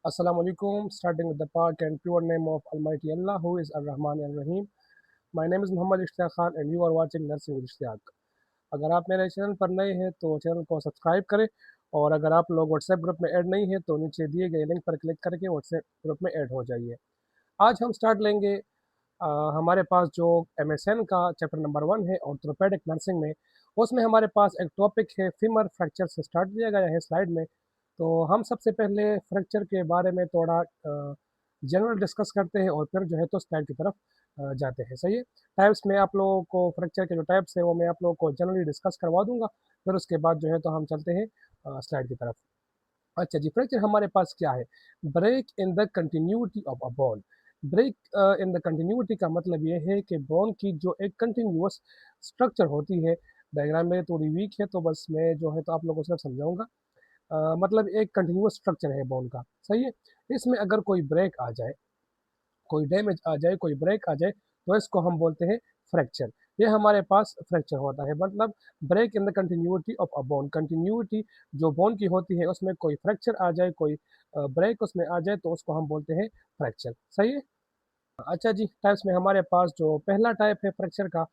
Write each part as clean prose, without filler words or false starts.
Assalamu alaikum. Starting with the Pak and pure name of Almighty Allah, who is Ar-Rahman and Rahim. My name is Muhammad Ishtiyaq Khan and you are watching Nursing with Ishtiyaq. अगर आप मेरे channel पर नए हैं तो channel को subscribe करें और अगर आप लोग व्हाट्सएप ग्रुप में ऐड नहीं हैं तो नीचे दिए गए लिंक पर क्लिक करके व्हाट्सएप ग्रुप में ऐड हो जाइए। आज हम स्टार्ट लेंगे हमारे पास जो MSN का चैप्टर नंबर 1 है ऑर्थोपेडिक नर्सिंग में, उसमें हमारे पास एक टॉपिक है फीमर फ्रैक्चर से स्टार्ट किया गया है स्लाइड में। तो हम सबसे पहले फ्रैक्चर के बारे में थोड़ा जनरल डिस्कस करते हैं और फिर जो है तो स्लाइड की तरफ जाते हैं। सही है। टाइप्स में आप लोगों को फ्रैक्चर के जो टाइप्स है वो मैं आप लोगों को जनरली डिस्कस करवा दूंगा, फिर उसके बाद जो है तो हम चलते हैं स्लाइड की तरफ। अच्छा जी, फ्रैक्चर हमारे पास क्या है? Break in the continuity of a bone. Break in the continuity का मतलब ये है कि बोन की जो एक कंटिन्यूअस स्ट्रक्चर होती है। डायग्राम में थोड़ी वीक है तो बस मैं जो है तो आप लोगों को सिर्फ समझाऊंगा। मतलब एक कंटिन्यूअस स्ट्रक्चर है बोन का। सही है। इसमें अगर कोई ब्रेक आ जाए, कोई डैमेज आ जाए, कोई ब्रेक आ जाए, तो इसको हम बोलते हैं फ्रैक्चर। ये हमारे पास फ्रैक्चर होता है, मतलब break in the continuity of a bone. Continuity जो बोन की होती है उसमें कोई फ्रैक्चर आ जाए, कोई ब्रेक उसमें आ जाए तो उसको हम बोलते हैं फ्रैक्चर। सही है। अच्छा जी, टाइप्स में हमारे पास जो पहला टाइप है फ्रैक्चर का,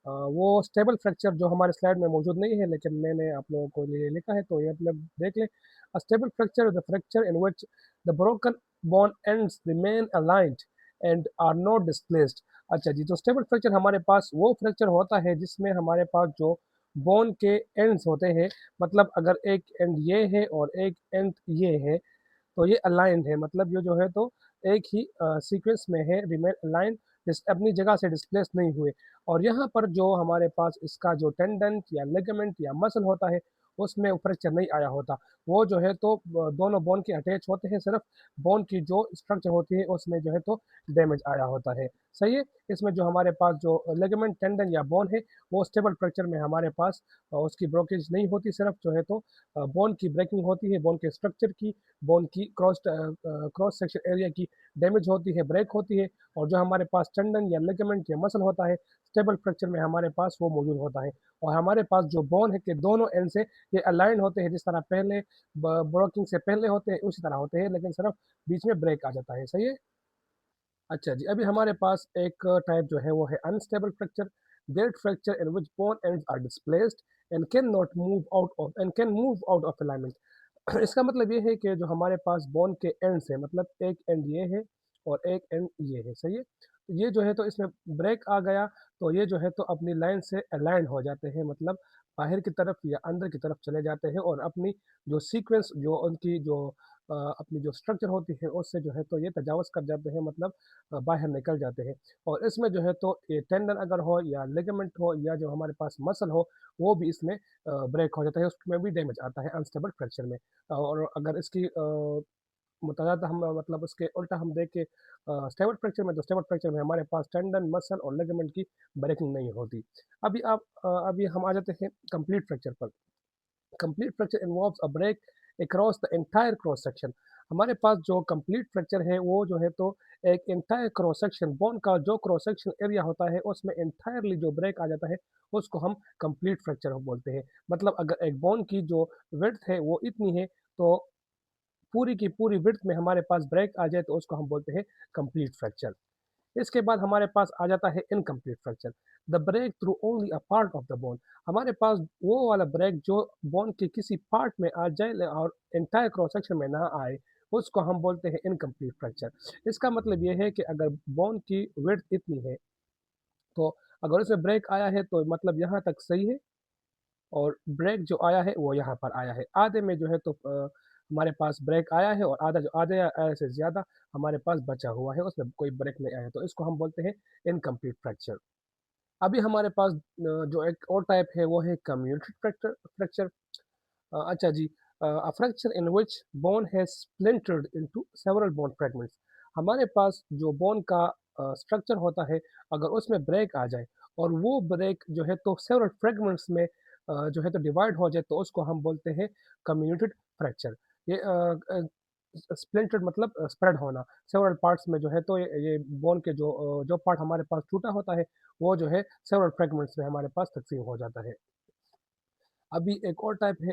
वो स्टेबल फ्रैक्चर जो हमारे स्लाइड में मौजूद नहीं है लेकिन मैंने आप लोगों को लिए लिखा है तो ये आप लोग देख लें। Stable fracture the fracture in which the broken bone ends remain aligned and are not displaced. अच्छा जी, तो स्टेबल फ्रैक्चर हमारे पास वो फ्रैक्चर होता है जिसमें हमारे पास जो बोन के एंड्स होते हैं, मतलब अगर एक एंड ये है और एक एंड ये है तो ये अलाइंड है, मतलब ये जो है तो एक ही सीक्वेंस में है, रिमेन अलाइंड, अपनी जगह से डिस्प्लेस नहीं हुए। और यहाँ पर जो हमारे पास इसका जो टेंडन या लिगामेंट या मसल होता है उसमें फ्रैक्चर नहीं आया होता। वो जो है तो दोनों बोन के अटैच होते हैं, सिर्फ बोन की जो स्ट्रक्चर होती है उसमें जो है तो डैमेज आया होता है। सही है। इसमें जो हमारे पास जो लिगामेंट, टेंडन या बोन है वो स्टेबल फ्रैक्चर में हमारे पास उसकी ब्रोकेज नहीं होती, सिर्फ जो है तो बोन की ब्रेकिंग होती है, बोन के स्ट्रक्चर की, बोन की क्रॉस सेक्शन एरिया की डैमेज होती है, ब्रेक होती है। और जो हमारे पास टेंडन या लिगामेंट या मसल होता है स्टेबल फ्रैक्चर में हमारे पास वो मौजूद होता है। और हमारे पास जो बोन है के दोनों एंड से ये अलाइन होते हैं, जिस तरह पहले ब्रोकिंग से पहले होते हैं उसी तरह होते हैं, लेकिन सिर्फ बीच में ब्रेक आ जाता है। सही है। अच्छा जी, अभी हमारे पास एक टाइप जो है वो है unstable fracture. That fracture in which bone ends are displaced and can not move out of and can move out of alignment. इसका मतलब ये है कि जो हमारे पास बोन के एंड्स है, मतलब एक एंड ये है और एक एंड ये है। सही है। तो ये जो है तो इसमें ब्रेक आ गया तो ये जो है तो अपनी लाइन से अलाइन हो जाते हैं, मतलब बाहर की तरफ या अंदर की तरफ चले जाते हैं और अपनी जो सीक्वेंस, जो उनकी जो अपनी जो स्ट्रक्चर होती है उससे जो है तो ये तजावज़ कर जाते हैं, मतलब बाहर निकल जाते हैं। और इसमें जो है तो ये टेंडन अगर हो या लिगामेंट हो या जो हमारे पास मसल हो, वो भी इसमें ब्रेक हो जाता है, उसमें भी डैमेज आता है अनस्टेबल फ्रैक्चर में। और अगर इसकी मुतज़ाद हम मतलब उसके उल्टा हम देखें स्टेबल फ्रैक्चर में, तो स्टेबल फ्रैक्चर में हमारे पास टेंडन, मसल और लिगामेंट की ब्रेकिंग नहीं होती। अभी हम आ जाते हैं कंप्लीट फ्रैक्चर पर। Complete fracture involves a break across the entire cross section. हमारे पास जो कंप्लीट फ्रैक्चर है वो जो है तो एक एंटायर क्रॉस सेक्शन, बोन का जो क्रॉस सेक्शन एरिया होता है उसमें एंटायरली जो ब्रेक आ जाता है उसको हम कंप्लीट फ्रैक्चर बोलते हैं। मतलब अगर एक बोन की जो विड्थ है वो इतनी है तो पूरी की पूरी विड्थ में हमारे पास ब्रेक आ जाए तो उसको हम बोलते हैं कंप्लीट फ्रैक्चर। इसके बाद हमारे पास आ जाता है incomplete fracture. The break through only a part of the bone. हमारे पास वो वाला ब्रेक जो बोन के किसी पार्ट में आ जाए और एंटायर क्रॉस सेक्शन में ना आए, उसको हम बोलते हैं इनकम्प्लीट फ्रैक्चर। इसका मतलब ये है कि अगर बोन की विड्थ इतनी है तो अगर उसमें ब्रेक आया है तो मतलब यहाँ तक सही है, और ब्रेक जो आया है वो यहाँ पर आया है। आधे में जो है तो हमारे पास ब्रेक आया है और आधा जो आधे आया से ज़्यादा हमारे पास बचा हुआ है, उसमें कोई ब्रेक नहीं आया, तो इसको हम बोलते हैं इनकम्प्लीट फ्रैक्चर। अभी हमारे पास जो एक और टाइप है वो है कम्यूटेड फ्रैक्चर फ्रैक्चर अच्छा जी, a fracture in which bone has splintered into several bone fragments. हमारे पास जो बोन का स्ट्रक्चर होता है, अगर उसमें ब्रेक आ जाए और वो ब्रेक जो है तो सेवरल फ्रैगमेंट्स में जो है तो डिवाइड हो जाए तो उसको हम बोलते हैं कम्यूटेड फ्रैक्चर। ये स्प्लिंटेड मतलब स्प्रेड होना, सेवरल पार्ट्स में जो है तो ये बोन के जो पार्ट हमारे पास टूटा होता है वो जो है सेवरल फ्रैगमेंट्स में हमारे पास तकसीम हो जाता है। अभी एक और टाइप है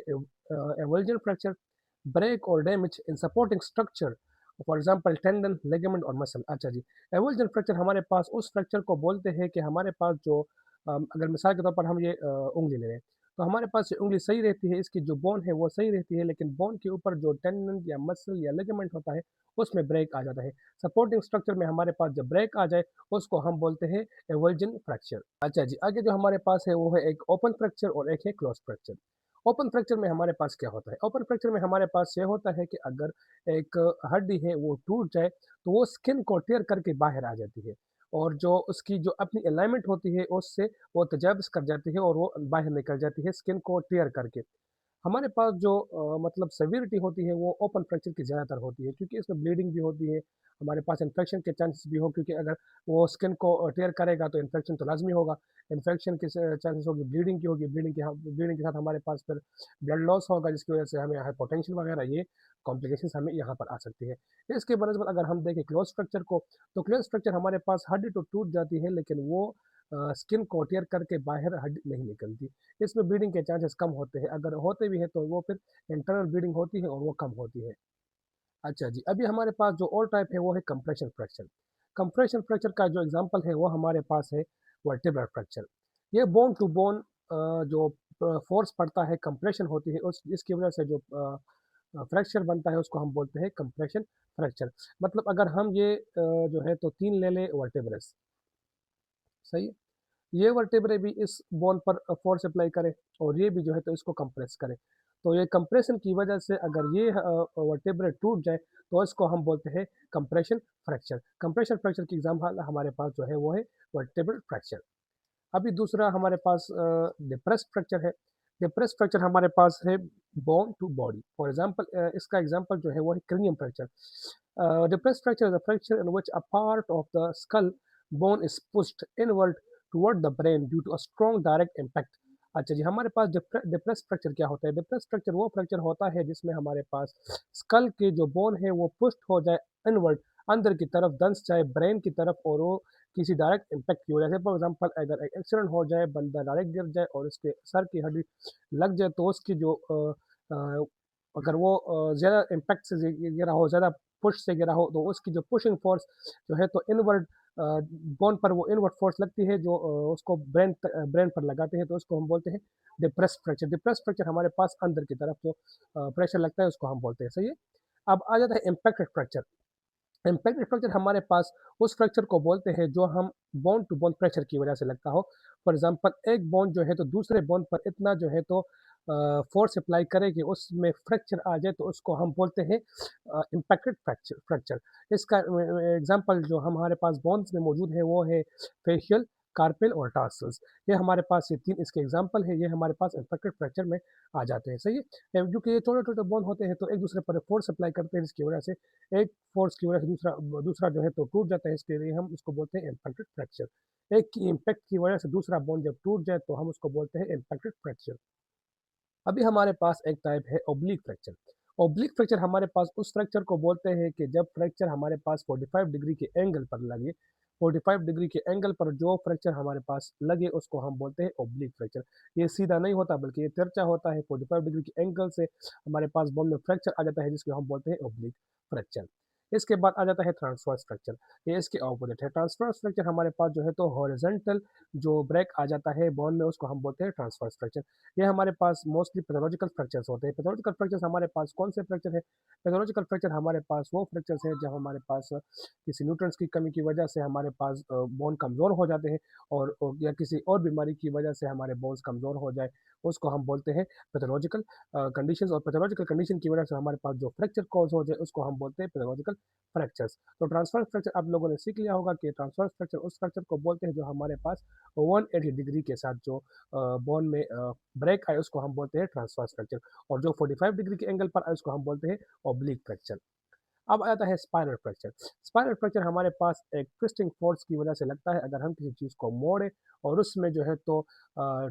एवल्जन फ्रैक्चर। ब्रेक और damage in supporting structure for example tendon, ligament और मसल। अच्छा जी, एवोल्यूशन फ्रैक्चर हमारे पास उस फ्रैक्चर को बोलते हैं कि हमारे पास जो अगर मिसाल के तौर पर हम ये उंगली ले लें, तो हमारे पास ये उंगली सही रहती है, इसकी जो बोन है वो सही रहती है, लेकिन बोन के ऊपर जो टेंडन या मसल या लिगामेंट होता है उसमें ब्रेक आ जाता है। सपोर्टिंग स्ट्रक्चर में हमारे पास जब ब्रेक आ जाए उसको हम बोलते हैं एवोल्यूशन फ्रैक्चर। अच्छा जी, आगे जो हमारे पास है वो है एक ओपन फ्रैक्चर और एक है क्लोज फ्रैक्चर। ओपन फ्रैक्चर में हमारे पास क्या होता है? ओपन फ्रैक्चर में हमारे पास ये होता है कि अगर एक हड्डी है वो टूट जाए तो वो स्किन को टेयर करके बाहर आ जाती है, और जो उसकी जो अपनी अलाइनमेंट होती है उससे वो तजावज़ कर जाती है और वो बाहर निकल जाती है स्किन को टेयर करके। हमारे पास जो मतलब सेवेरिटी होती है वो ओपन फ्रैक्चर की ज़्यादातर होती है, क्योंकि इसमें ब्लीडिंग भी होती है, हमारे पास इन्फेक्शन के चांसेस भी हो, क्योंकि अगर वो स्किन को टेयर करेगा तो इन्फेक्शन तो लाज़मी होगा। इन्फेक्शन के चांसेस होगी, ब्लीडिंग की होगी, ब्लीडिंग के साथ हमारे पास फिर ब्लड लॉस होगा, जिसकी वजह से हमें हाइपोटेंशन वगैरह ये कॉम्प्लिकेशंस हमें यहाँ पर आ सकती है। इसके बनस्बत अगर हम देखें क्लोज फ्रैक्चर को, तो क्लोज फ्रैक्चर हमारे पास हड्डी तो टूट जाती है, लेकिन वो स्किन को टेयर करके बाहर हड्डी नहीं निकलती। इसमें ब्लीडिंग के चांसेस कम होते हैं, अगर होते भी हैं तो वो फिर इंटरनल ब्लीडिंग होती है और वो कम होती है। अच्छा जी, अभी हमारे पास जो और टाइप है वो है कंप्रेशन फ्रैक्चर। कंप्रेशन फ्रैक्चर का जो एग्जांपल है वो हमारे पास है वर्टेब्रल फ्रैक्चर। ये बोन टू बोन जो फोर्स पड़ता है, कंप्रेशन होती है, उस इसकी वजह से जो फ्रैक्चर बनता है उसको हम बोलते हैं कंप्रेशन फ्रैक्चर। मतलब अगर हम ये जो है तो 3 ले लें वर्टेब्रस, सही है? ये वर्टेब्रे भी इस बोन पर फोर्स अप्लाई करें और ये भी जो है तो इसको कंप्रेस करें। तो ये कंप्रेशन की वजह से अगर ये वर्टेब्रे टूट जाए तो इसको हम बोलते हैं कंप्रेशन फ्रैक्चर। कंप्रेशन फ्रैक्चर की एग्जाम्पल हमारे पास जो है वो है वर्टेब्रल फ्रैक्चर। अभी दूसरा हमारे पास डिप्रेस्ड फ्रैक्चर है। डिप्रेस्ड फ्रैक्चर हमारे पास है bone to body. For example इसका एग्जांपल जो है वो है cranium fracture. Depressed fracture is a fracture in which a part of the skull bone is pushed inward toward the brain due to a strong direct impact. अच्छा जी, हमारे पास depressed fracture क्या होता है? डिप्रेस्ड फ्रैक्चर वो fracture होता है जिसमें हमारे पास स्कल के जो बोन है वो पुश्ड हो जाए इनवर्ड, अंदर की तरफ धंस जाए ब्रेन की तरफ, और वो किसी डायरेक्ट इम्पैक्ट की वजह से, फॉर एग्जांपल अगर एक एक्सीडेंट हो जाए, बंदा डायरेक्ट गिर जाए और उसके सर की हड्डी लग जाए, तो उसकी जो अ, अगर वो ज़्यादा इम्पैक्ट से गिरा हो, ज़्यादा पुश से गिरा हो, तो उसकी जो पुशिंग फोर्स जो है तो इनवर्ड बोन पर वो इनवर्ड फोर्स लगती है जो उसको ब्रेन पर लगाते हैं, तो उसको हम बोलते हैं डिप्रेस्ड फ्रैक्चर। डिप्रेस्ड फ्रैक्चर हमारे पास अंदर की तरफ जो प्रेशर लगता है उसको हम बोलते हैं, सही है? अब आ जाता है इम्पैक्टेड फ्रैक्चर। इम्पैक्ट फ्रैक्चर हमारे पास उस फ्रैक्चर को बोलते हैं जो हम बोन टू बोन प्रेशर की वजह से लगता हो। फॉर एग्जांपल एक बोन जो है तो दूसरे बोन पर इतना जो है तो फोर्स अप्लाई करे कि उसमें फ्रैक्चर आ जाए, तो उसको हम बोलते हैं इम्पैक्टेड फ्रैक्चर। इसका एग्जांपल जो हमारे पास बोन्स में मौजूद है वो है फेशियल, कार्पिल और टार्सल्स। ये हमारे पास ये 3 इसके एग्जांपल है, ये हमारे पास इम्पैक्टेड फ्रैक्चर में आ जाते हैं, सही है? क्योंकि ये छोटे-छोटे बोन होते हैं तो एक दूसरे पर फोर्स अप्लाई करते हैं, जिसकी वजह से एक फोर्स की वजह से दूसरा दूसरा जो है तो टूट जाता है, इसके लिए हम उसको बोलते हैं इम्पैक्टेड फ्रैक्चर। एक की इम्पैक्ट की वजह से दूसरा बोन जब टूट जाए तो हम उसको बोलते हैं इम्पैक्टेड फ्रैक्चर। अभी हमारे पास एक टाइप है ओब्लिक फ्रैक्चर। ओब्लिक फ्रैक्चर हमारे पास उस फ्रैक्चर को बोलते हैं कि जब फ्रैक्चर हमारे पास 45 डिग्री के एंगल पर लगे, 45 डिग्री के एंगल पर जो फ्रैक्चर हमारे पास लगे उसको हम बोलते हैं ओब्लिक फ्रैक्चर। ये सीधा नहीं होता बल्कि ये तिरछा होता है, 45 डिग्री के एंगल से हमारे पास बोन में फ्रैक्चर आ जाता है, जिसको हम बोलते हैं ओब्लिक फ्रैक्चर। इसके बाद आ जाता है ट्रांसवर्स फ्रैक्चर। ये इसके ऑपोजिट है। ट्रांसवर्स फ्रैक्चर हमारे पास जो है तो हॉरिजॉन्टल जो ब्रेक आ जाता है बोन में उसको हम बोलते हैं ट्रांसवर्स फ्रैक्चर। ये हमारे पास मोस्टली पैथोलॉजिकल फ्रैक्चर्स होते हैं। पैथोलॉजिकल फ्रैक्चर्स हमारे पास कौन से फ्रैक्चर है? पैथोलॉजिकल फ्रैक्चर हमारे पास वो फ्रैक्चर्स हैं जब हमारे पास किसी न्यूट्रिएंट्स की कमी की वजह से हमारे पास बोन कमज़ोर हो जाते हैं, और या किसी और बीमारी की वजह से हमारे बोन्स कमज़ोर हो जाए, उसको हम बोलते हैं पैथोलॉजिकल कंडीशंस। और पैथोलॉजिकल कंडीशन की वजह से हमारे पास जो फ्रैक्चर कॉज हो जाए उसको हम बोलते हैं पैथोलॉजिकल फ्रैक्चर्स। तो ट्रांसवर्स फ्रैक्चर आप लोगों ने सीख लिया होगा कि ट्रांसवर्स फ्रैक्चर उस फ्रैक्चर को बोलते हैं जो हमारे पास 180 डिग्री के साथ जो बोन में ब्रेक आए उसको हम बोलते हैं ट्रांसवर्स फ्रैक्चर, और जो 45 डिग्री के एंगल पर आए उसको हम बोलते हैं ऑब्लिक फ्रैक्चर। अब आता है स्पाइनल फ्रैक्चर। स्पाइनल फ्रैक्चर हमारे पास एक ट्विस्टिंग फोर्स की वजह से लगता है, अगर हम किसी चीज़ को मोड़े और उसमें जो है तो अ,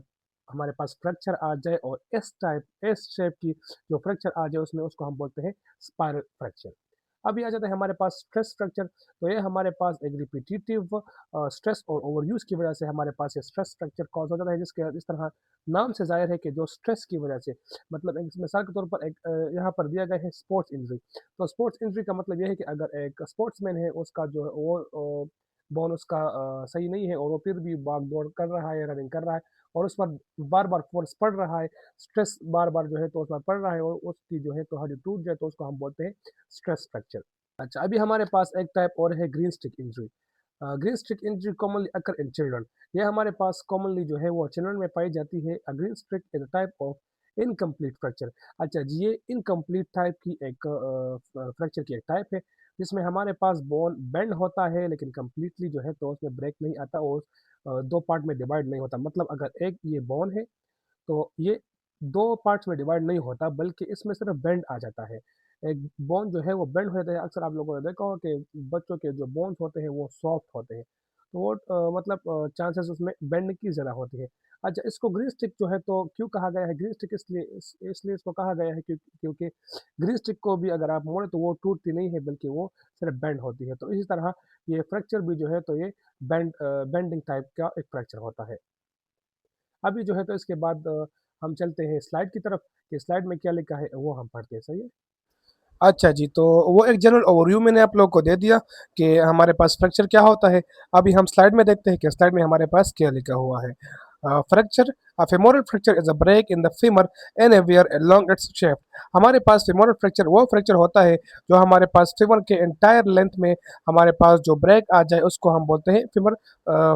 हमारे पास फ्रैक्चर आ जाए और एस शेप की जो फ्रैक्चर आ जाए उसमें, उसको हम बोलते हैं स्पाइनल फ्रैक्चर। अभी आ जाता है हमारे पास स्ट्रेस फ्रैक्चर। तो ये हमारे पास एक रिपीटेटिव स्ट्रेस और ओवरयूज की वजह से हमारे पास ये स्ट्रेस फ्रैक्चर कॉज हो जाता है, जिसके इस तरह नाम से जाहिर है कि जो स्ट्रेस की वजह से, मतलब एक मिसाल के तौर पर एक यहाँ पर दिया गया है स्पोर्ट्स इंजरी। तो स्पोर्ट्स इंजरी का मतलब ये है कि अगर एक स्पोर्ट्समैन है, उसका जो है वो बोन उसका सही नहीं है, और वो फिर भी भाग दौड़ कर रहा है, रनिंग कर रहा है, और उस पर बार बार फोर्स पड़ रहा है, स्ट्रेस बार बार जो है तो उस पर पड़ रहा है, और उसकी जो है तो हड्डी टूट जाए, तो उसको हम बोलते हैं स्ट्रेस फ्रैक्चर। अच्छा, अभी हमारे पास एक टाइप और है green stick injury. Green stick injury commonly occur in children. ये हमारे पास कॉमनली जो है वो चिल्ड्रन में पाई जाती है। Green stick is a type of incomplete fracture. अच्छा जी, ये इनकम्प्लीट टाइप की एक फ्रैक्चर की एक टाइप है, जिसमें हमारे पास बोन बेंड होता है, लेकिन कम्प्लीटली जो है तो उसमें ब्रेक नहीं आता, और दो पार्ट में डिवाइड नहीं होता। मतलब अगर एक ये बोन है, तो ये दो पार्ट्स में डिवाइड नहीं होता, बल्कि इसमें सिर्फ बेंड आ जाता है। एक बोन जो है वो बेंड हो जाता है। अक्सर आप लोगों ने देखा होगा कि बच्चों के जो बोन्स होते हैं वो सॉफ्ट होते हैं, तो वो मतलब चांसेस उसमें बेंड की ज़्यादा होती है। अच्छा, इसको ग्रीन स्टिक जो है तो क्यों कहा गया है ग्रीन स्टिक, इसलिए इसको कहा गया है क्योंकि ग्रीन स्टिक को भी अगर आप मोड़े तो वो टूटती नहीं है, बल्कि वो सिर्फ बेंड होती है। तो इसी तरह ये फ्रैक्चर भी जो है तो ये बेंडिंग टाइप का एक फ्रैक्चर होता है। अभी जो है तो इसके बाद हम चलते हैं स्लाइड की तरफ, कि स्लाइड में क्या लिखा है वो हम पढ़ते हैं। सही है। अच्छा जी, तो वो एक जनरल ओवरव्यू मैंने आप लोगों को दे दिया कि हमारे पास स्ट्रक्चर क्या होता है। अभी हम स्लाइड में देखते हैं कि स्लाइड में हमारे पास क्या लिखा हुआ है। Fracture, femoral fracture is a break in the femur anywhere along its shape. हमारे पास फेमोरल फ्रैक्चर वो फ्रैक्चर होता है जो हमारे पास फीमर के एंटायर लेंथ में हमारे पास जो ब्रेक आ जाए, उसको हम बोलते हैं फीमर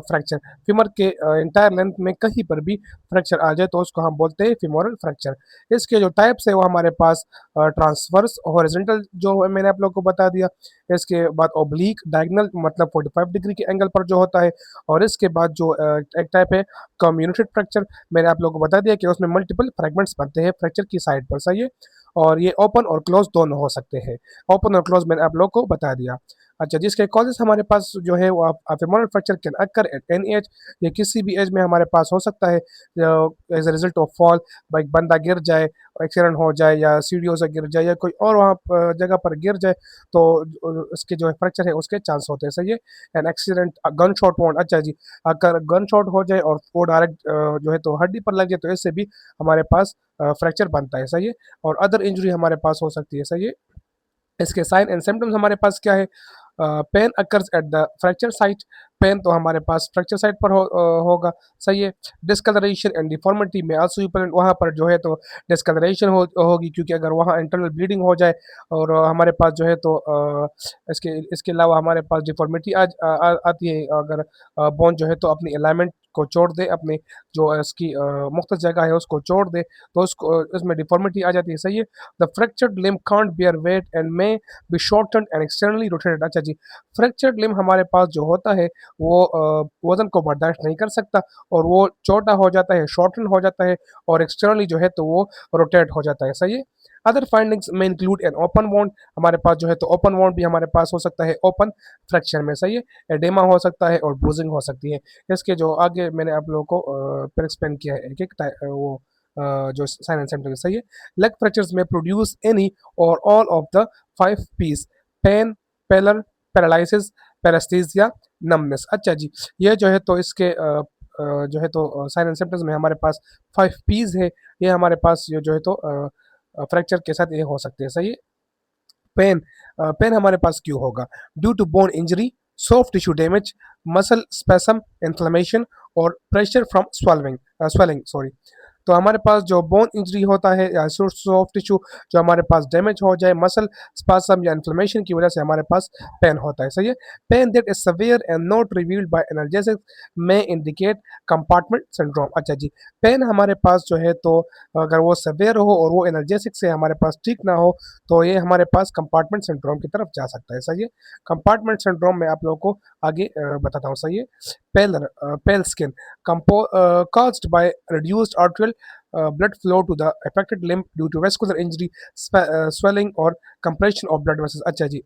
फ्रैक्चर। फीमर के एंटायर लेंथ में कहीं पर भी फ्रैक्चर आ जाए तो उसको हम बोलते हैं फीमोरल फ्रैक्चर। इसके जो टाइप्स है वो हमारे पास ट्रांसवर्स हॉरिजॉन्टल जो है मैंने आप लोग को बता दिया। इसके बाद ओब्लिक डायगोनल मतलब 45 डिग्री के एंगल पर जो होता है। और इसके बाद जो एक टाइप है कम्युनिटेड फ्रैक्चर, मैंने आप लोगों को बता दिया कि उसमें मल्टीपल फ्रैगमेंट्स बनते हैं फ्रैक्चर की साइड पर। सही है। और ये ओपन और क्लोज दोनों हो सकते हैं। ओपन और क्लोज मैंने आप लोग को बता दिया। अच्छा, जिसके कॉजेस हमारे पास जो है वो femoral fracture can occur at any as. ये किसी भी एज में हमारे पास हो सकता है as a result of fall. एक बंदा गिर जाए, एक्सीडेंट हो जाए, या सीढ़ियों से गिर जाए, या कोई और वहाँ जगह पर गिर जाए, तो उसके जो है फ्रैक्चर है उसके चांस होते हैं। सही है। An accident, gun shot wound. अच्छा जी, अगर गन शॉट हो जाए और वो डायरेक्ट जो है तो हड्डी पर लग जाए, तो इससे भी हमारे पास फ्रैक्चर बनता है। सही है। और अदर इंजरी हमारे पास हो सकती है। सही है। इसके साइन एंड सिम्टम्स हमारे पास क्या है। Pain occurs at the fracture site. Pain तो हमारे पास फ्रैक्चर साइट पर होगा। सही है। डिस्कलरेशन एंड डिफॉर्मिटी में आंसू वहाँ पर जो है तो डिस्कलरेशन होगी, क्योंकि अगर वहाँ इंटरनल ब्लीडिंग हो जाए, और हमारे पास जो है तो इसके इसके अलावा हमारे पास डिफॉर्मिटी आती है, अगर बोन जो है तो अपनी अलाइनमेंट को छोड़ दे, अपने जो इसकी मुख्त जगह है उसको छोड़ दे, तो उसको इसमें डिफॉर्मिटी आ जाती है। सही है। The fractured limb can't bear weight and may be shorten and externally rotated. अच्छा जी, फ्रैक्चर्ड लिम्ब हमारे पास जो होता है वो वजन को बर्दाश्त नहीं कर सकता, और वो छोटा हो जाता है, शॉर्टन हो जाता है, और एक्सटर्नली जो है तो वो रोटेट हो जाता है। सही है। अदर फाइंडिंग्स में इंक्लूड एन ओपन वॉन्ड। हमारे पास जो है तो ओपन वॉन्ड भी हमारे पास हो सकता है ओपन फ्रैक्चर में। सही है। एडेमा हो सकता है और ब्रूजिंग हो सकती है। इसके जो आगे मैंने आप लोगों को फिर एक्सप्लेन किया है एक एक वो जो साइन एंड सिम्टम्स। सही है। लेग फ्रैक्चर्स में produce any or all of the 5 Ps: pain, pallor, paralysis, paraesthesia, numbness. अच्छा जी, ये जो है तो इसके जो है तो साइन एंड सिम्टम्स में हमारे पास 5 पीस है। ये हमारे पास ये जो है तो फ्रैक्चर के साथ ये हो सकते हैं। सही है। पेन, पेन हमारे पास क्यों होगा? Due to bone injury, soft tissue damage, muscle spasm, inflammation, और प्रेशर फ्रॉम स्वेलिंग सॉरी। तो हमारे पास जो बोन इंजरी होता है या सॉफ्ट टिश्यू जो हमारे पास डैमेज हो जाए, मसल स्पासम या इन्फ्लेमेशन की वजह से हमारे पास पेन होता है। सही है। Pain that is severe and not relieved by analgesic may indicate compartment syndrome. अच्छा जी, पेन हमारे पास जो है तो अगर वो सवेयर हो और वो एनाल्जेसिक से हमारे पास ठीक ना हो, तो ये हमारे पास कंपार्टमेंट सिंड्रोम की तरफ जा सकता है। सही है। कंपार्टमेंट सिंड्रोम में आप लोगों को आगे बताता हूँ। सही है। पेल skin caused by reduced arterial blood flow to the affected limb due to vascular injury, swelling, or compression of blood vessels। अच्छा जी,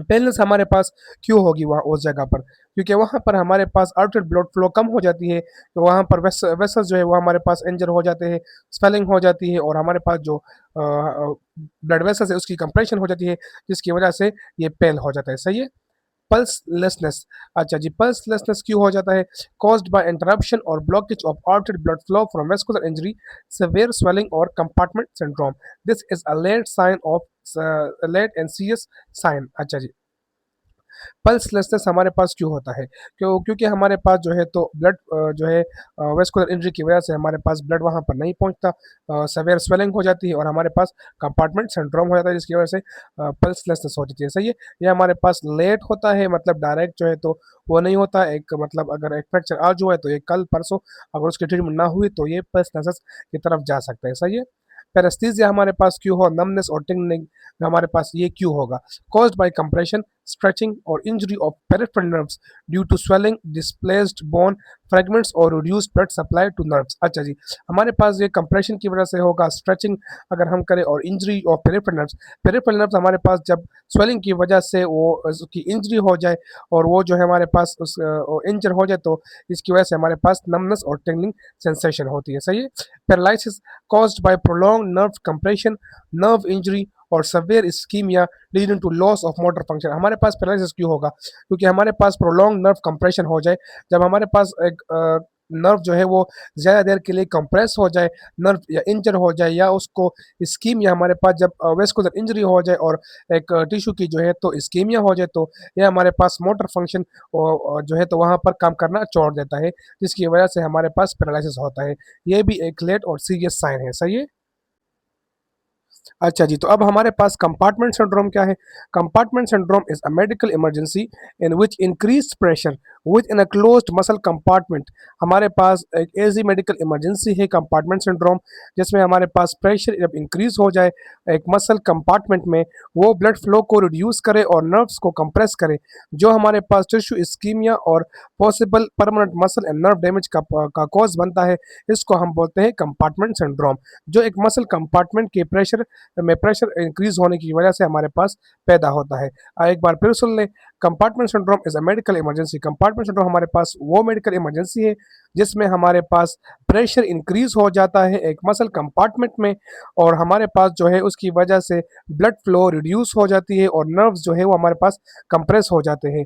पेनलेस हमारे पास क्यों होगी वहाँ उस जगह पर? क्योंकि वहाँ पर हमारे पास आर्टरी ब्लड फ्लो कम हो जाती है, तो वहाँ पर वेसल्स जो है वो हमारे पास इंजर हो जाते हैं, स्वेलिंग हो जाती है और हमारे पास जो ब्लड वेसल्स है उसकी कंप्रेशन हो जाती है, जिसकी वजह से ये पेल हो जाता है। सही है? पल्सलेसनेस, अच्छा जी, पल्सलेसनेस क्यों हो जाता है? कॉज्ड बाय इंटरप्शन और blockage of artery blood flow from vascular injury, severe swelling or compartment syndrome. This is a late sign of late and serious sign। अच्छा जी, पल्सलेसनेस हमारे पास क्यों होता है? क्योंकि हमारे पास जो है तो ब्लड जो है वेस्कुलर इंजरी की वजह से हमारे पास ब्लड वहाँ पर नहीं पहुँचता, सेवियर स्वेलिंग हो जाती है और हमारे पास कंपार्टमेंट सिंड्रोम हो जाता है, जिसकी वजह से पल्सलेसनेस हो जाती है। सही है? ये हमारे पास लेट होता है, मतलब डायरेक्ट जो है तो वो नहीं होता, एक मतलब अगर एक फ्रैक्चर आज हुआ है तो ये कल परसों अगर उसकी ट्रीटमेंट ना हुई तो ये पल्सलेसनेस की तरफ जा सकता है। सही है? पैरेस्थीसिया हमारे पास क्यों हो? नमनेस और टिंगलिंग हमारे पास ये क्यों होगा? Caused by compression, stretching or injury of peripheral nerves due to swelling, displaced bone fragments और reduced blood supply to nerves। अच्छा जी, हमारे पास ये कंप्रेशन की वजह से होगा, स्ट्रेचिंग अगर हम करें और इंजरी ऑफ पेरिफेरल नर्व्स हमारे पास जब स्वेलिंग की वजह से वो उसकी इंजरी हो जाए और वो जो है हमारे पास उस इंजर हो जाए तो इसकी वजह से हमारे पास नमनेस और टिंगलिंग सेंसेशन होती है। सही है? Paralysis caused by prolong nerve compression, nerve injury और severe ischaemia leading to loss of motor function. हमारे पास पैरालिसिस क्यों होगा? क्योंकि हमारे पास प्रोलॉन्ग नर्व कंप्रेशन हो जाए, जब हमारे पास एक नर्व जो है वो ज़्यादा देर के लिए कंप्रेस हो जाए, नर्व या इंजर हो जाए या उसको इस्कीमिया हमारे पास जब वेस्कुलर इंजरी हो जाए और एक टिश्यू की जो है तो इस्कीमिया हो जाए तो ये हमारे पास मोटर फंक्शन जो है तो वहाँ पर काम करना छोड़ देता है, जिसकी वजह से हमारे पास पैरालिसिस होता है। ये भी एक लेट और सीरियस साइन है। सही है? अच्छा जी, तो अब हमारे पास कंपार्टमेंट सिंड्रोम क्या है? Compartment syndrome is a medical emergency in which increased pressure with in a closed muscle compartment. हमारे पास एक ऐसी मेडिकल इमरजेंसी है कंपार्टमेंट सिंड्रोम, जिसमें हमारे पास प्रेशर जब इंक्रीज हो जाए एक मसल कंपार्टमेंट में, वो ब्लड फ्लो को रिड्यूस करे और नर्व्स को कंप्रेस करे, जो हमारे पास टिश्यू इस्कीमिया और possible permanent muscle and nerve damage का कॉज बनता है। इसको हम बोलते हैं कंपार्टमेंट सिंड्रोम, जो एक मसल कंपार्टमेंट के प्रेशर इंक्रीज होने की वजह से हमारे पास पैदा होता है। एक बार फिर सुन ले, compartment syndrome is a medical emergency. Compartment syndrome हमारे पास वो मेडिकल इमरजेंसी है जिसमें हमारे पास प्रेशर इंक्रीज हो जाता है एक मसल कंपार्टमेंट में और हमारे पास जो है उसकी वजह से ब्लड फ्लो रिड्यूस हो जाती है और नर्व्स जो है वो हमारे पास कंप्रेस हो जाते हैं,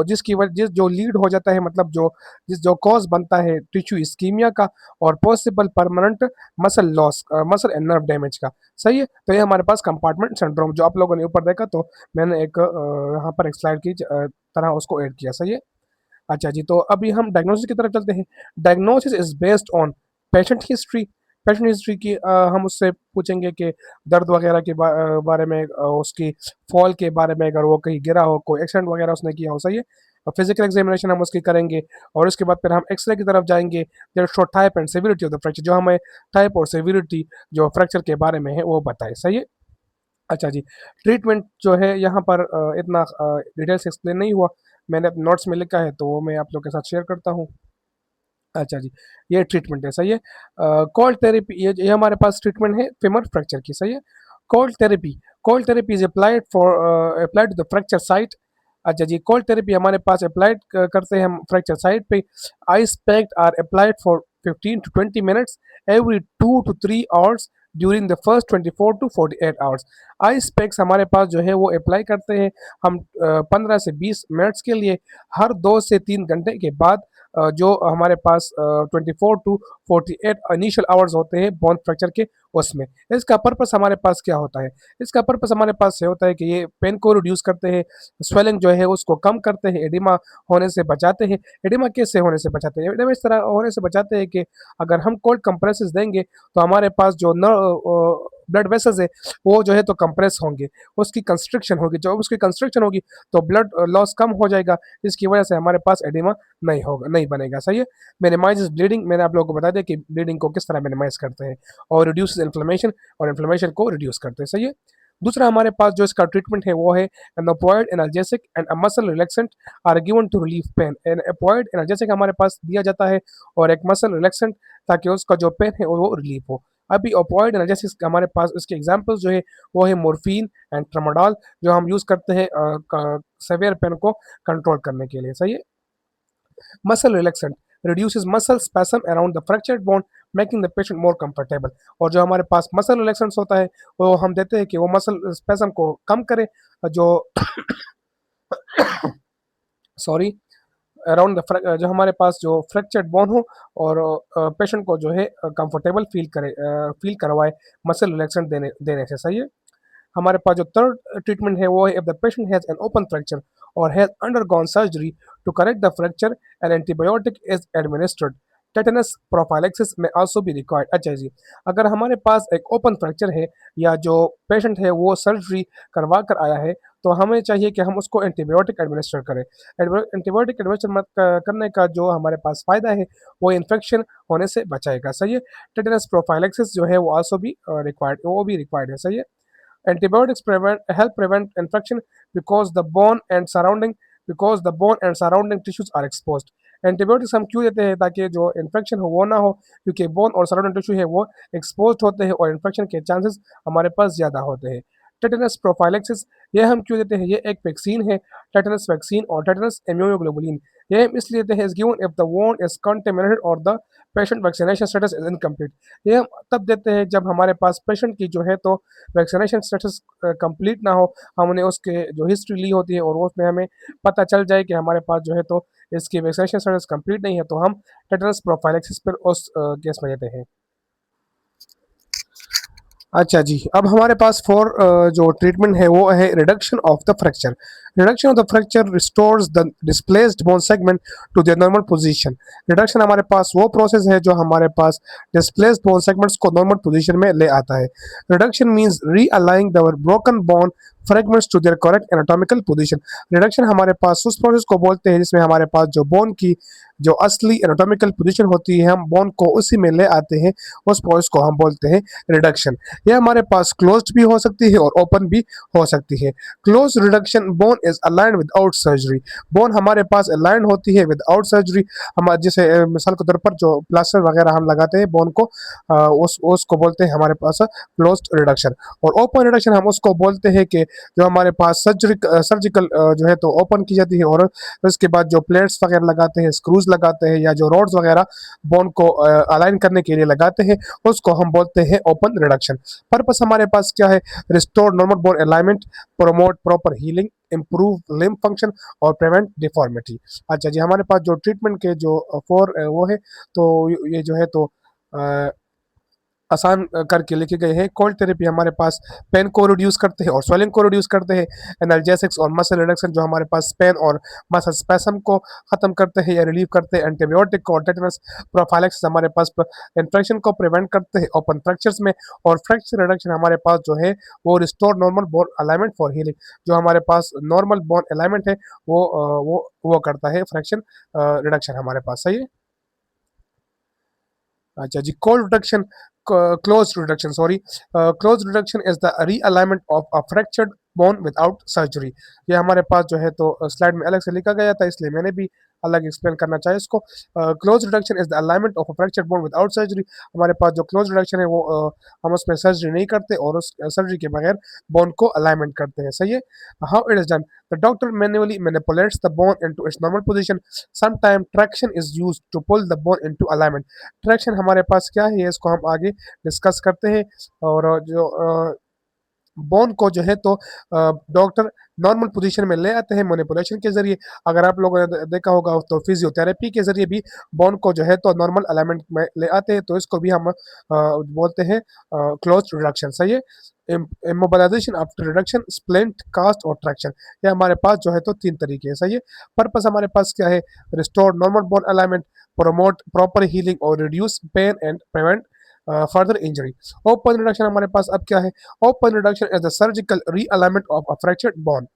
जिसकी वजह जिस जो लीड हो जाता है, मतलब जो कॉज बनता है टिश्यू इस्कीमिया का और possible permanent muscle loss, muscle and nerve damage का। सही है? तो ये हमारे पास कंपार्टमेंट सिंड्रोम जो आप लोगों ने ऊपर देखा, तो मैंने एक यहाँ पर एक स्लाइड की तरह उसको ऐड किया। सही है? अच्छा जी, तो अभी हम डायग्नोसिस की तरफ चलते हैं। Diagnosis is based on patient history. Patient history की हम उससे पूछेंगे कि दर्द वगैरह के बारे में, उसकी फॉल के बारे में, अगर वो कहीं गिरा हो, कोई एक्सीडेंट वगैरह उसने किया हो। सही है? फिजिकल एग्जामिनेशन हम उसकी करेंगे और उसके बाद फिर हम एक्सरे की तरफ जाएंगे, जो show type and severity of the fracture, जो हमें टाइप और सेविरिटी जो फ्रैक्चर के बारे में है वो बताए। सही है? अच्छा जी, ट्रीटमेंट जो है यहाँ पर इतना डिटेल से एक्सप्लेन नहीं हुआ, मैंने अपने नोट्स में लिखा है तो वो मैं आप लोग के साथ शेयर करता हूँ। अच्छा जी, ये ट्रीटमेंट है। सही है? कोल्ड थेरेपी, ये हमारे पास ट्रीटमेंट है फीमर फ्रैक्चर की। सही है? Cold therapy is applied to the fracture site. अच्छा जी, कोल्ड थेरेपी हमारे पास अप्लाइड करते हैं हम फ्रैक्चर साइट पे। Ice pack are applied for 15 to 20 minutes every 2 to 3 hours during the first 24 to 48 hours. Ice packs हमारे पास जो है वो अप्लाई करते हैं हम 15 से 20 मिनट्स के लिए हर 2 से 3 घंटे के बाद, जो हमारे पास 24 to 48 इनिशियल आवर्स होते हैं बोन फ्रैक्चर के उसमें। इसका पर्पस हमारे पास क्या होता है? इसका पर्पस हमारे पास ये होता है कि ये पेन को रिड्यूस करते हैं, स्वेलिंग जो है उसको कम करते हैं, एडिमा होने से बचाते हैं। एडिमा कैसे होने से बचाते हैं? एडिमा इस तरह होने से बचाते हैं कि अगर हम कोल्ड कंप्रेसेस देंगे तो हमारे पास जो न ब्लड वेसल्स है वो जो है तो कंप्रेस होंगे, उसकी कंस्ट्रक्शन होगी, जब उसकी कंस्ट्रक्शन होगी तो ब्लड लॉस कम हो जाएगा, जिसकी वजह से हमारे पास एडिमा नहीं होगा, नहीं बनेगा। सही है? मिनिमाइज ब्लीडिंग, मैंने आप लोगों को बता दिया कि ब्लीडिंग को किस तरह मिनिमाइज करते हैं, और रिड्यूस इन्फ्लेमेशन, और इन्फ्लेमेशन को रिड्यूस करते हैं। सही है? दूसरा हमारे पास जो इसका ट्रीटमेंट है वो है an opioid analgesic and a muscle relaxant are given to relieve pain. An opioid analgesic हमारे पास दिया जाता है और एक मसल रिलैक्सेंट, ताकि उसका जो पेन है वो रिलीफ हो। अभी ओपियोइड एनाल्जेसिक्स हमारे पास इसके एग्जांपल्स जो है वो है मोर्फिन एंड ट्रामाडोल, जो हम यूज़ करते हैं सेवियर पेन को कंट्रोल करने के लिए। सही है। Muscle relaxant reduces muscle spasm around the fractured bone, making the patient more comfortable। और जो हमारे पास मसल रिलैक्सेंट्स होता है वो हम देते हैं कि वो मसल स्पैसम को कम करे, जो सॉरी अराउंड द जो हमारे पास जो फ्रैक्चर्ड बोन हो, और पेशेंट को जो है कंफर्टेबल फील करवाए मसल रिलैक्सेंट देने देने से। सही है। हमारे पास जो थर्ड ट्रीटमेंट है वो है if the patient has an open fracture और has undergone surgery to correct the fracture and antibiotic is administered, tetanus prophylaxis may also be required. अच्छा जी, अगर हमारे पास एक ओपन फ्रैक्चर है या जो पेशेंट है वो सर्जरी करवा कर आया है, तो हमें चाहिए कि हम उसको एंटीबायोटिक एडमिनिस्टर करें। एंटीबायोटिक एडमिनिस्टर करने का जो हमारे पास फ़ायदा है वो इन्फेक्शन होने से बचाएगा। सही है। टेटनस प्रोफाइलैक्सिस जो है वो आल्सो भी रिक्वायर्ड, वो भी रिक्वायर्ड है। सही है। Antibiotics help prevent infection because the bone and surrounding tissues are exposed। Antibiotics हम क्यों देते हैं? ताकि जो इन्फेक्शन हो वो ना हो, क्योंकि बोन और सराउंडिंग टिश्यू है वो एक्सपोज होते हैं और इन्फेक्शन के चांसेस हमारे पास ज़्यादा होते हैं। टेटनस प्रोफाइलैक्सिस ये हम क्यों देते हैं? ये एक वैक्सीन है, टेटनस वैक्सीन और टेटनस इम्यूनोग्लोबुलिन। ये हम इसलिए देते हैं is given if the wound is contaminated और the patient vaccination status is incomplete. ये हम तब देते हैं जब हमारे पास पेशेंट की जो है तो वैक्सीनेशन स्टेटस कंप्लीट ना हो, हमने उसके जो हिस्ट्री ली होती है और वो उसमें हमें पता चल जाए कि हमारे पास जो है तो इसकी वैक्सीनेशन स्टेटस कंप्लीट नहीं है, तो हम टेटनस प्रोफाइलैक्सिस पर उस केस में देते हैं। अच्छा जी, अब हमारे पास जो ट्रीटमेंट है वो है reduction of the fracture. Reduction of the fracture restores the displaced bone segment to their normal position. Reduction हमारे पास वो प्रोसेस है जो हमारे पास डिस्प्लेस्ड बोन सेगमेंट्स को नॉर्मल पोजीशन में ले आता है। Reduction means realigning the broken bone fragments to their correct anatomical position. Reduction हमारे पास उस प्रोसेस को बोलते हैं जिसमें हमारे पास जो बोन की जो असली एनाटॉमिकल पोजीशन होती है हम बोन को उसी में ले आते हैं, उस प्रोसेस को हम बोलते हैं रिडक्शन। ये हमारे पास क्लोज्ड भी हो सकती है और ओपन भी हो सकती है। Close reduction bone is aligned without surgery. Bone हमारे पास अलाइंड होती है विदाउट सर्जरी। हम जैसे मिसाल के तौर पर जो प्लास्टर वगैरह हम लगाते हैं बोन को, उसको बोलते हैं हमारे पास क्लोज्ड रिडक्शन। और ओपन रिडक्शन हम उसको बोलते हैं कि जो हमारे पास सर्जिकल जो है तो ओपन की जाती है और उसके बाद जो प्लेट्स वगैरह लगाते हैं, स्क्रूज लगाते हैं या जो रोड्स वगैरह बोन को अलाइन करने के लिए लगाते हैं, उसको हम बोलते हैं ओपन रिडक्शन। पर्पस हमारे पास क्या है? Restore normal bone alignment, promote proper healing, improve limb function और प्रिवेंट डिफॉर्मिटी। अच्छा जी, हमारे पास जो ट्रीटमेंट के जो फोर वो है तो ये जो है तो आसान करके लिखे गए हैं। कोल्ड थेरेपी हमारे पास पेन को रिड्यूस करते हैं और स्वेलिंग को रिड्यूस करते हैं। एनाल्जेसिक्स और मसल रिडक्शन जो हमारे पास पेन और मसल स्पैसम को खत्म करते हैं या रिलीव करते हैं। एंटीबायोटिक और टेटनस प्रोफाइलैक्सिस हमारे पास इन्फेक्शन को प्रिवेंट करते हैं ओपन फ्रैक्चर्स में। और फ्रैक्चर रिडक्शन हमारे पास जो है वो restore normal bone alignment for healing. जो हमारे पास नॉर्मल बोन अलाइनमेंट है वो करता है फ्रैक्शन रिडक्शन हमारे पास। सही है। अच्छा जी, cold reduction, close reduction sorry, close reduction is the realignment of a fractured bone without surgery. ये हमारे पास जो है तो स्लाइड में अलग से लिखा गया था, इसलिए मैंने भी अलग एक्सप्लेन करना चाहिए इसको। Close reduction is the alignment of a fractured bone without surgery. हमारे पास जो क्लोज रिडक्शन है वो हम उसमें सर्जरी नहीं करते और उस सर्जरी के बगैर बोन को अलाइनमेंट करते हैं। सही है। How it is done? The doctor manually manipulates the bone into its normal position. Sometime traction is used to pull the bone into alignment. Traction हमारे पास क्या है इसको हम आगे डिस्कस करते हैं। और जो बोन को जो है तो डॉक्टर नॉर्मल पोजीशन में ले आते हैं मैनिपुलेशन के जरिए। अगर आप लोगों ने देखा होगा तो फिजियोथेरेपी के जरिए भी बोन को जो है तो नॉर्मल अलाइनमेंट में ले आते हैं, तो इसको भी हम बोलते हैं क्लोज रिडक्शन। सही है। Immobilization after reduction, splint, cast और ट्रैक्शन। ये हमारे पास जो है तो तीन तरीके हैं। सही है। पर्पस हमारे पास क्या है? Restore normal bone alignment, promote proper healing और reduce pain and prevent further injury. Open reduction हमारे पास अब क्या है? Open reduction is the surgical realignment of a fractured bone.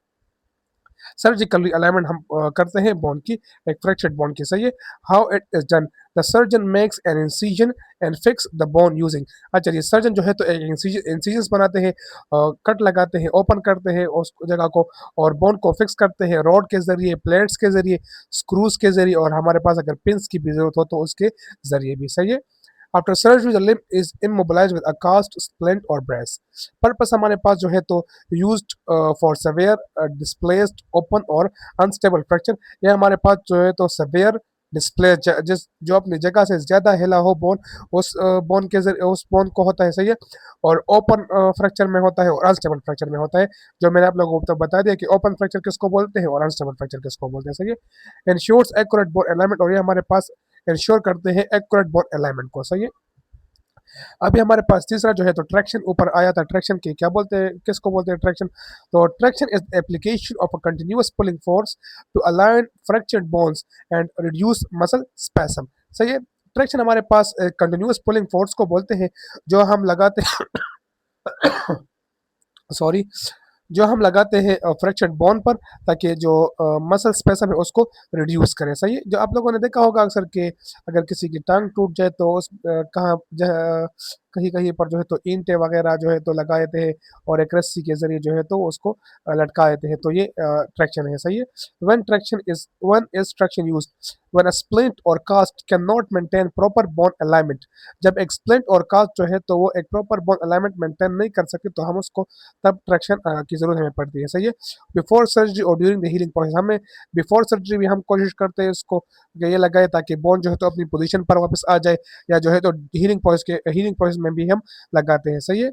Surgical realignment हम करते हैं बोन की, एक फ्रैक्चर्ड बोन की। सही है। How it is done? The surgeon makes an incision and fix the bone using. अच्छा ये सर्जन जो है तो एक इंसिजन बनाते हैं, कट लगाते हैं, ओपन करते हैं उस जगह को और बोन को फिक्स करते हैं रॉड के जरिए, प्लेट्स के जरिए, स्क्रूज के जरिए और हमारे पास अगर पिंस की भी जरूरत हो तो उसके जरिए भी। सही है। After surgery the limb is immobilized with a cast, splint और ब्रेस। पर्पस हमारे पास जो है तो used for severe displaced open और अनस्टेबल फ्रैक्चर। ये हमारे पास जो है तो सेवियर डिस्प्ले जिस जो अपनी जगह से ज़्यादा हिला हो बोन, उस बोन के जरिए उस बोन को होता है, सही है। और ओपन फ्रैक्चर में होता है और अनस्टेबल फ्रैक्चर में होता है। जो मैंने आप लोगों को तो बता दिया कि ओपन फ्रैक्चर किसको बोलते हैं और अनस्टेबल फ्रैक्चर किसको बोलते हैं, सही है। इंश्योर्स एक्यूरेट बोन अलाइनमेंट, और ये हमारे पास इंश्योर करते हैं एक्यूरेट बोन अलाइनमेंट को, सही है। अभी हमारे पास तीसरा जो है तो ट्रैक्शन ऊपर आया था। ट्रैक्शन की क्या बोलते हैं, किसको बोलते हैं ट्रैक्शन? तो traction is application of a continuous pulling force to align fractured bones and reduce muscle spasm, सही है। ट्रैक्शन हमारे पास कंटिन्यूअस पुलिंग फोर्स को बोलते हैं जो हम लगाते हैं सॉरी, जो हम लगाते हैं फ्रैक्चर्ड बोन पर, ताकि जो मसल स्पेसम है उसको रिड्यूस करें, सही है। जो आप लोगों ने देखा होगा अक्सर कि अगर किसी की टांग टूट जाए तो उस कहाँ कहीं कहीं पर जो है तो ईंटें वगैरह जो है तो लगाए थे और एक रस्सी के जरिए जो है तो उसको लटकाए थे, तो ये ट्रैक्शन है, सही है। One is traction use when a splint or cast can not maintain proper bone alignment. जब एक स्प्लिंट और कास्ट जो है तो वो एक प्रॉपर बोन अलाइनमेंट मेंटेन नहीं कर सकते तो हम उसको तब ट्रैक्शन की जरूरत हमें पड़ती है, सही है। बिफोर सर्जरी और ड्यूरिंग द हीलिंग प्रोसेस, हमें बिफोर सर्जरी भी हम कोशिश करते हैं इसको ये लगाए ताकि बोन जो है तो अपनी पोजीशन पर वापस आ जाए, या जो है तो हीलिंग प्रोसेस में भी हम लगाते हैं, सही है।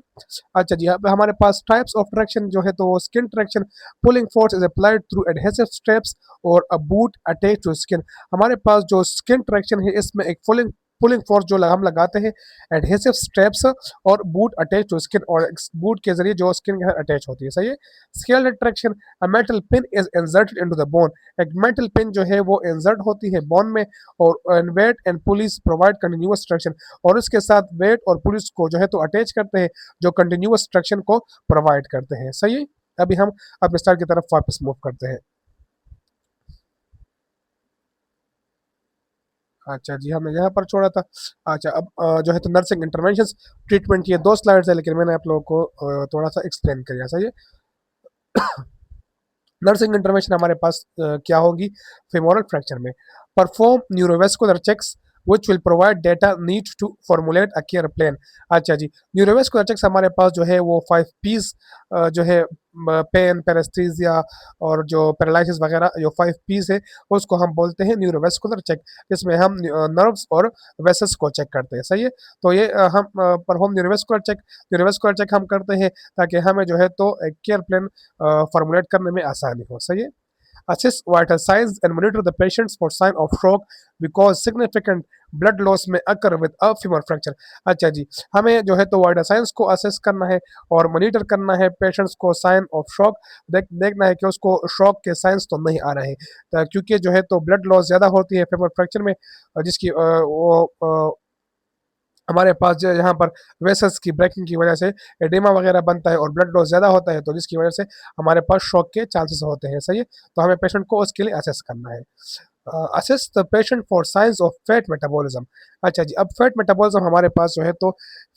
अच्छा जी, अब हमारे पास टाइप्स ऑफ ट्रैक्शन जो है तो skin traction, pulling force is applied through adhesive straps or a boot attach to skin. हमारे पास जो स्किन ट्रैक्शन है इसमें एक पुलिंग पुलिंग फोर्स जो हम लगाते हैं, एडहेसिव स्ट्रैप्स और बूट अटैच टू स्किन, और बूट के जरिए जो स्किन के अटैच होती है, सही है। Skeletal traction, a metal pin is inserted into the bone. एक मेटल पिन जो है वो इंसर्ट होती है बोन में, और weight and pulleys provide continuous traction, और उसके साथ वेट और पुलिस को जो है तो अटैच करते हैं जो कंटिन्यूअस ट्रैक्शन को प्रोवाइड करते हैं, सही है। अभी हम अब स्टार की तरफ वापस मूव करते हैं। अच्छा जी, हमने यहाँ पर छोड़ा था। अच्छा, अब जो है तो नर्सिंग इंटरवेंशंस ट्रीटमेंट, ये 2 स्लाइड्स है लेकिन मैंने आप लोगों को थोड़ा सा एक्सप्लेन किया, सही है। नर्सिंग इंटरवेंशन हमारे पास क्या होगी फेमोरल फ्रैक्चर में? Perform neurovascular checks which will provide data need to formulate a care plan. अच्छा जी, न्यूरोवेस्कुलर चेक्स हमारे पास जो है वो 5 पीस जो है पेन, पेरेस्थीसिया और जो पैरालिसिस वगैरह, जो 5 पीस है उसको हम बोलते हैं न्यूरोवेस्कुलर चेक, जिसमें हम नर्व्स और वेसल्स को चेक करते हैं, सही है। तो ये हम परफॉर्म न्यूरोवेस्कुलर चेक हम करते हैं ताकि हमें जो है तो एक केयर प्लान फॉर्मुलेट करने में आसानी हो, सही है। Assess vital signs and monitor the patients for sign of shock because significant blood loss may occur with a femur fracture। अच्छा जी, हमें जो है तो वाइटल साइंस को असेस करना है और मॉनिटर करना है पेशेंट्स को साइन ऑफ शॉक, देखना है कि उसको शॉक के साइंस तो नहीं आ रहे हैं, क्योंकि जो है तो ब्लड लॉस ज़्यादा होती है फेमर फ्रैक्चर में, जिसकी हमारे पास जो यहाँ पर वेसल्स की ब्रेकिंग की वजह से एडिमा वगैरह बनता है और ब्लड लॉस ज़्यादा होता है, तो जिसकी वजह से हमारे पास शॉक के चांसेस होते हैं, सही है। तो हमें पेशेंट को उसके लिए असेस करना है। Assess the patient for science of fat metabolism. अच्छा जी, अब फैट मेटाबॉलिज्म हमारे पास जो है तो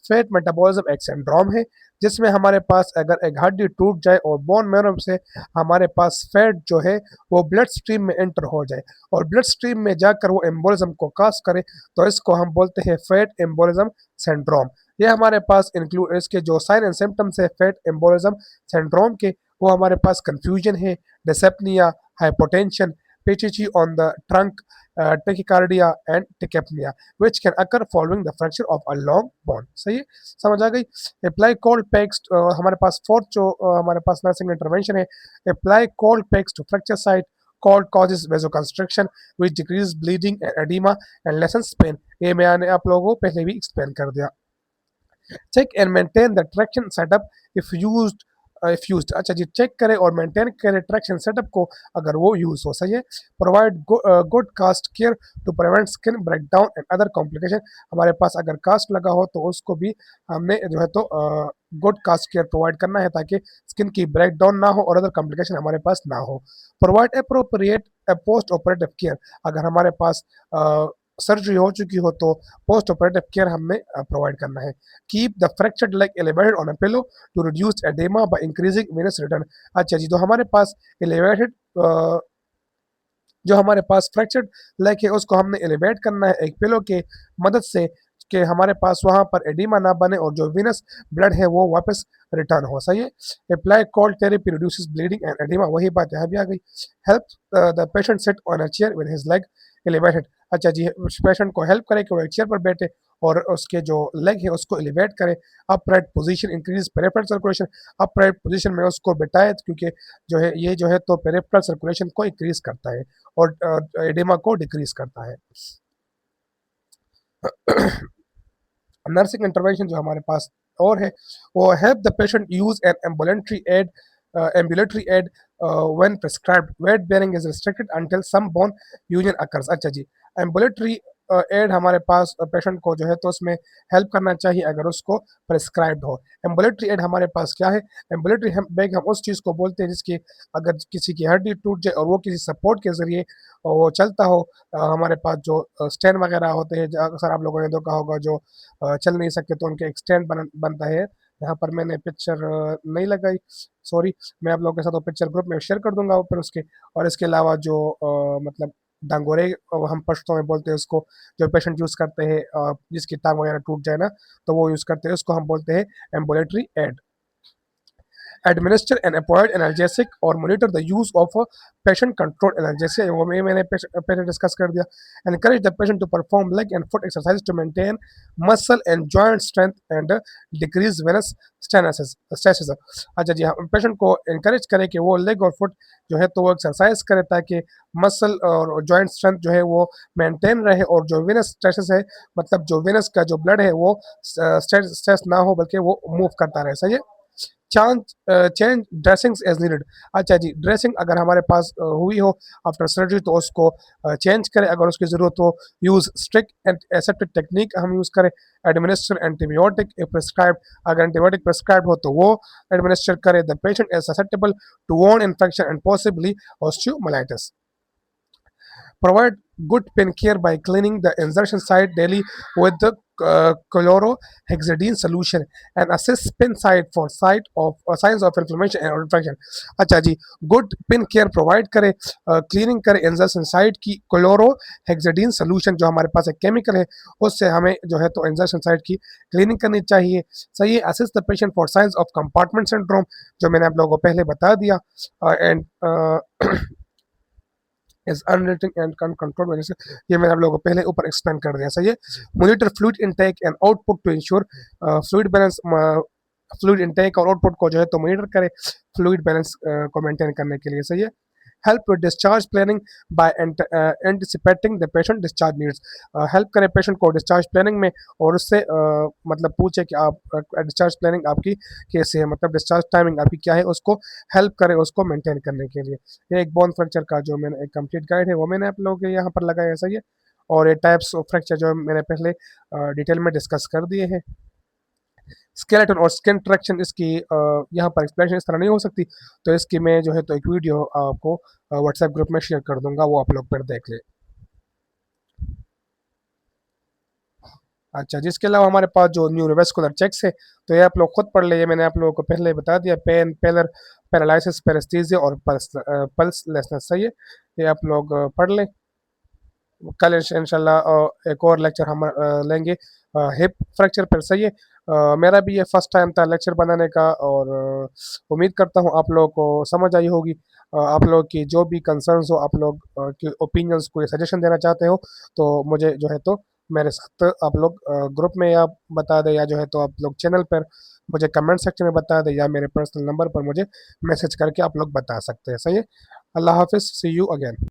फैट मेटाबॉलिज्म एक सिंड्रोम है जिसमें हमारे पास अगर एक हड्डी टूट जाए और बोन मैरो से हमारे पास फैट जो है वो ब्लड स्ट्रीम में एंटर हो जाए और ब्लड स्ट्रीम में जाकर वो एम्बोलिज्म को काज करे, तो इसको हम बोलते हैं फैट एम्बोलिज्म सिंड्रोम। ये हमारे पास इंक्लूड इसके जो साइन एंड सिम्टम्स है फैट एम्बोलिज्म सिंड्रोम के, वो हमारे पास कंफ्यूजन है, dyspnoea, hypotension, petechiae on the trunk, tachycardia and tachypnea which can occur following the fracture of a long bone, सही है, समझ आ गई। अप्लाई कोल्ड पैक्स, हमारे पास फोर्थ जो हमारे पास नर्सिंग इंटरवेंशन है, apply cold packs to fracture site, cold causes vasoconstriction which decreases bleeding and edema and lessens pain। ये मैंने आप लोगों को पहले भी एक्सप्लेन कर दिया। Check and maintain the traction setup if used. अच्छा जी, चेक करें और मेंटेन करें ट्रैक्शन सेटअप को अगर वो यूज हो, सही है। Provide good cast care to prevent skin breakdown and other complication. हमारे पास अगर कास्ट लगा हो तो उसको भी हमने जो है तो गुड कास्ट केयर प्रोवाइड करना है ताकि स्किन की ब्रेकडाउन ना हो और अदर कॉम्प्लिकेशन हमारे पास ना हो। Provide appropriate post operative care, अगर हमारे पास सर्जरी हो चुकी हो तो पोस्ट ऑपरेटिव केयर हमने प्रोवाइड करना है। Keep the fractured leg elevated on a pillow to reduce oedema by increasing venous return. अच्छा जी, तो हमारे पास एलिवेटेड जो हमारे पास फ्रैक्चर्ड लेग है उसको हमने एलिवेट करना है एक पिलो के मदद से कि हमारे पास वहाँ पर एडिमा ना बने और जो विनस ब्लड है वो वापस रिटर्न हो। सही है। Apply cold therapy reduces bleeding and oedema, वही बात यहाँ भी आ गई। Help the patient sit on a chair with his leg elevated. अच्छा जी, पेशेंट को हेल्प करे कि वो एक चेयर पर बैठे और उसके जो लेग है उसको एलिवेट करे। Upright position increase peripheral circulation, upright position में उसको बिठाए क्योंकि जो है ये जो है तो पेरिफेरल सर्कुलेशन को इंक्रीज करता है और एडिमा को डिक्रीज करता है। नर्सिंग इंटरवेंशन जो हमारे पास और है वो help the patient use an ambulatory aid when prescribed, weight bearing is restricted until some bone union occurs. अच्छा जी, एम्बुलेटरी एड हमारे पास पेशेंट को जो है तो उसमें हेल्प करना चाहिए अगर उसको प्रिस्क्राइब्ड हो। एम्बुलेटरी एड हमारे पास क्या है? एम्बुलेटरी बैग हम उस चीज़ को बोलते हैं जिसकी अगर किसी की हड्डी टूट जाए और वो किसी सपोर्ट के ज़रिए वो चलता हो। हमारे पास जो स्टैंड वगैरह होते हैं, अक्सर आप लोगों ने देखा होगा, जो चल नहीं सकते तो उनके एक स्टैंड बनता है। यहाँ पर मैंने पिक्चर नहीं लगाई, सॉरी। मैं आप लोगों के साथ वो पिक्चर ग्रुप में शेयर कर दूंगा फिर उसके। और इसके अलावा जो मतलब डांगोरे हम पश्तो में बोलते हैं उसको, जो पेशेंट यूज़ करते हैं जिसकी टांग वगैरह टूट जाए ना तो वो यूज़ करते हैं, उसको हम बोलते हैं ambulatory aid. administer an appropriate analgesic or monitor the use of a patient controlled analgesia, वो मैंने पहले डिस्कस कर दिया। encourage the patient to perform leg and foot exercises to maintain muscle and joint strength and decrease venous stenosis। अच्छा जी हाँ, patient को encourage करें कि वो लेग और फुट जो है तो वो एक्सरसाइज करे ताकि मसल और जॉइंट स्ट्रेंथ जो है वो मेंटेन रहे और जो वेनस स्ट्रेसेस है, मतलब जो वेनस का जो ब्लड है वो स्ट्रेस ना हो बल्कि वो मूव करता रहे। सही है। Change dressings as needed. अच्छा जी, ड्रेसिंग अगर हमारे पास हुई हो आफ्टर सर्जरी तो उसको चेंज करें अगर उसकी ज़रूरत हो। Use strict and aseptic technique हम यूज़ करें। एडमिनिस्टर एंटीबायोटिक इफ प्रिस्क्राइब्ड, अगर एंटीबायोटिक प्रिस्क्राइब हो तो वो एडमिनिस्टर करें। The patient is susceptible to wound infection and possibly osteomyelitis. Provide good pain care by cleaning the insertion site daily with the chlorohexidine solution and assess pin site for site of signs of inflammation and infection। अच्छा जी, good pin care provide करे, cleaning करे इंजर्शन site की। क्लोरोहेक्सिडिन solution जो हमारे पास एक chemical है उससे हमें जो है तो इंजर्शन साइट की क्लीनिंग करनी चाहिए। सही है। Assist the patient for science of compartment syndrome, जो मैंने आप लोगों को पहले बता दिया। एंड इज अनरेटिंग एंड कंट्रोल वजह से ये मैंने आप लोगों को पहले ऊपर एक्सप्लेन कर दिया। सही है। Monitor fluid intake and output to ensure fluid balance, fluid intake और आउटपुट को जो है तो मॉनिटर करे फ्लूइड बैलेंस को मेंटेन करने के लिए। सही है। Help with discharge planning bye anticipating the patient discharge needs, help करें पेशेंट को डिस्चार्ज प्लानिंग में और उससे मतलब पूछे कि आप डिस्चार्ज प्लानिंग आपकी कैसे है, मतलब डिस्चार्ज टाइमिंग आपकी क्या है, उसको हेल्प करें उसको मेंटेन करने के लिए। ये एक बोन फ्रैक्चर का जो मैंने एक कंप्लीट गाइड है वो मैंने आप लोगों के यहाँ पर लगाया है। सही है। और ये टाइप्स ऑफ फ्रैक्चर जो मैंने पहले डिटेल में डिस्कस कर दिए हैं। स्केलेटन और स्किन ट्रैक्शन, इसकी यहाँ पर एक्सप्लेनेशन इस तरह नहीं हो सकती, तो इसकी मैं जो है तो एक वीडियो आपको व्हाट्सएप ग्रुप में शेयर कर दूंगा, वो आप लोग फिर देख ले। अच्छा, जिसके अलावा हमारे पास जो न्यूरोवेस्कुलर चेक्स है तो ये आप लोग खुद पढ़ ले, ये मैंने आप लोगों को पहले बता दिया। पेन, पेलर, पैरालिसिस, पेरेस्थीसिया और पल्सलेसनेस। सही है। ये आप लोग पढ़ लें। कल इंशाल्लाह एक और लेक्चर हम लेंगे हिप फ्रैक्चर पर। सही है। मेरा भी ये फर्स्ट टाइम था लेक्चर बनाने का और उम्मीद करता हूँ आप लोगों को समझ आई होगी। आप लोग की जो भी कंसर्न्स हो, आप लोग की ओपिनियंस को सजेशन देना चाहते हो तो मुझे जो है तो मेरे साथ आप लोग ग्रुप में या बता दें, या जो है तो आप लोग चैनल पर मुझे कमेंट सेक्शन में बता दें, या मेरे पर्सनल नंबर पर मुझे मैसेज करके आप लोग बता सकते हैं। सही है। अल्लाह हाफिज़, सी यू अगेन।